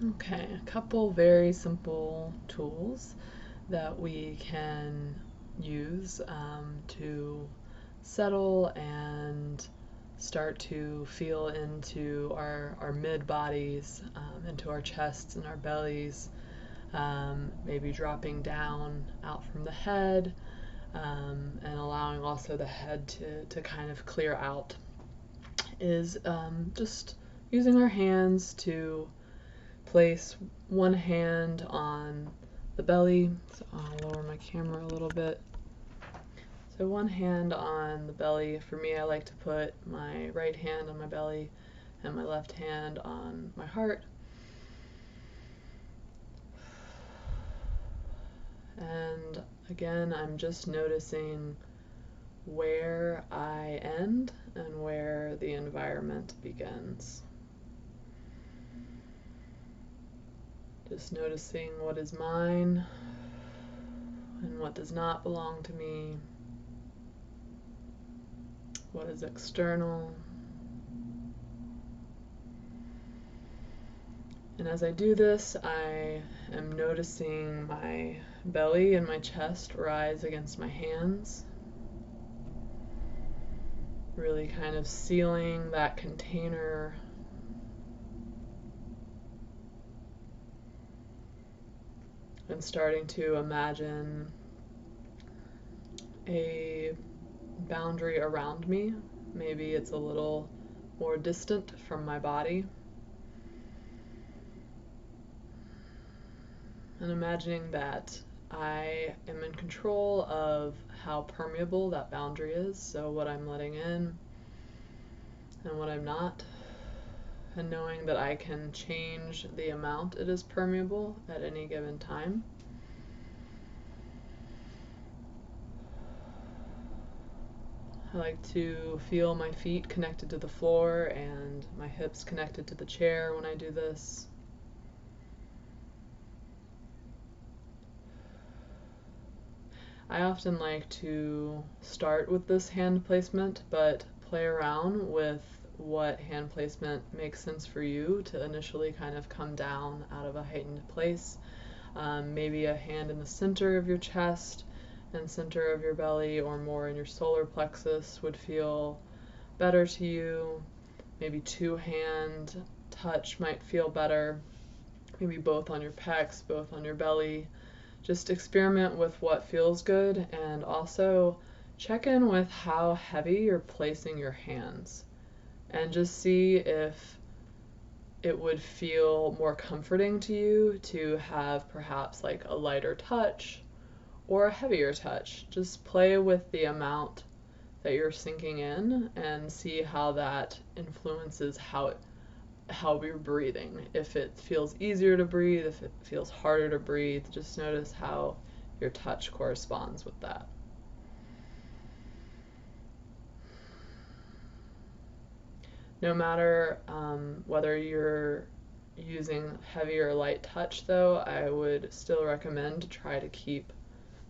Okay, a couple very simple tools that we can use to settle and start to feel into our mid bodies, into our chests and our bellies, maybe dropping down out from the head, and allowing also the head to kind of clear out, is just using our hands to place one hand on the belly. So I'll lower my camera a little bit. So one hand on the belly. For me, I like to put my right hand on my belly and my left hand on my heart. And again, I'm just noticing where I end and where the environment begins. Just noticing what is mine and what does not belong to me, what is external. And as I do this, I am noticing my belly and my chest rise against my hands, really kind of sealing that container. And starting to imagine a boundary around me. Maybe it's a little more distant from my body. And imagining that I am in control of how permeable that boundary is, so what I'm letting in and what I'm not, and knowing that I can change the amount it is permeable at any given time. I like to feel my feet connected to the floor and my hips connected to the chair when I do this. I often like to start with this hand placement, but play around with what hand placement makes sense for you to initially kind of come down out of a heightened place. Maybe a hand in the center of your chest and center of your belly, or more in your solar plexus, would feel better to you. Maybe two-hand touch might feel better. Maybe both on your pecs, both on your belly. Just experiment with what feels good, and also check in with how heavy you're placing your hands, and just see if it would feel more comforting to you to have perhaps like a lighter touch or a heavier touch. Just play with the amount that you're sinking in and see how that influences how we're breathing. If it feels easier to breathe, if it feels harder to breathe, just notice how your touch corresponds with that. No matter whether you're using heavy or light touch, though, I would still recommend to try to keep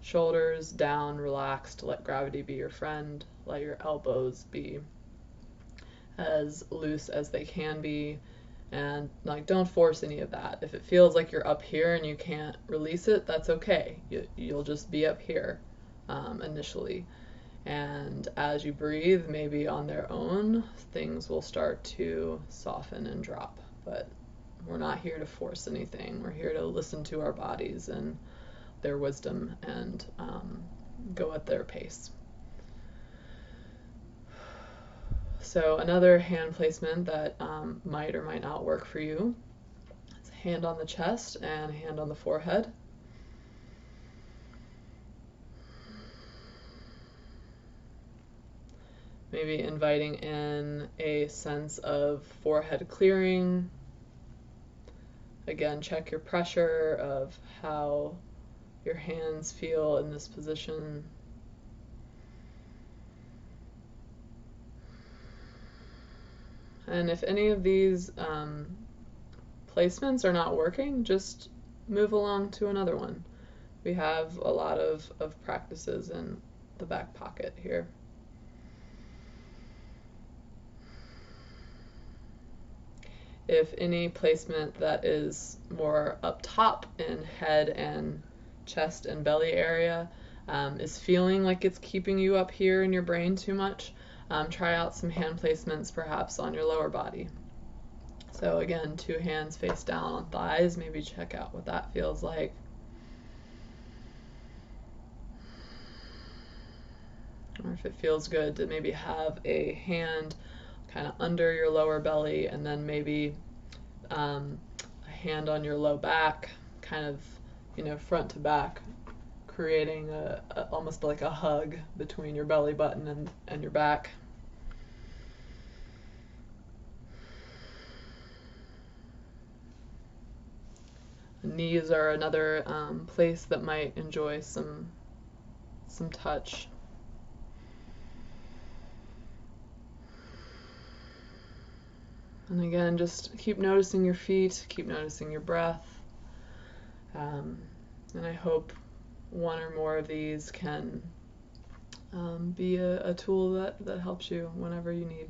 shoulders down, relaxed, let gravity be your friend, let your elbows be as loose as they can be, and like don't force any of that. If it feels like you're up here and you can't release it, that's okay. You'll just be up here initially, and as you breathe, maybe on their own, things will start to soften and drop. But we're not here to force anything. We're here to listen to our bodies and their wisdom, and go at their pace. So another hand placement that might or might not work for you is a hand on the chest and a hand on the forehead. Maybe inviting in a sense of forehead clearing. Again, check your pressure of how your hands feel in this position. And if any of these placements are not working, just move along to another one. We have a lot of practices in the back pocket here. if any placement that is more up top in head and chest and belly area is feeling like it's keeping you up here in your brain too much, try out some hand placements perhaps on your lower body. So again, 2 hands face down on thighs, maybe check out what that feels like. Or if it feels good to maybe have a hand kind of under your lower belly, and then maybe a hand on your low back, kind of, front to back, creating almost like a hug between your belly button and your back. Knees are another place that might enjoy some touch. And again, just keep noticing your feet, keep noticing your breath. And I hope one or more of these can be a tool that helps you whenever you need.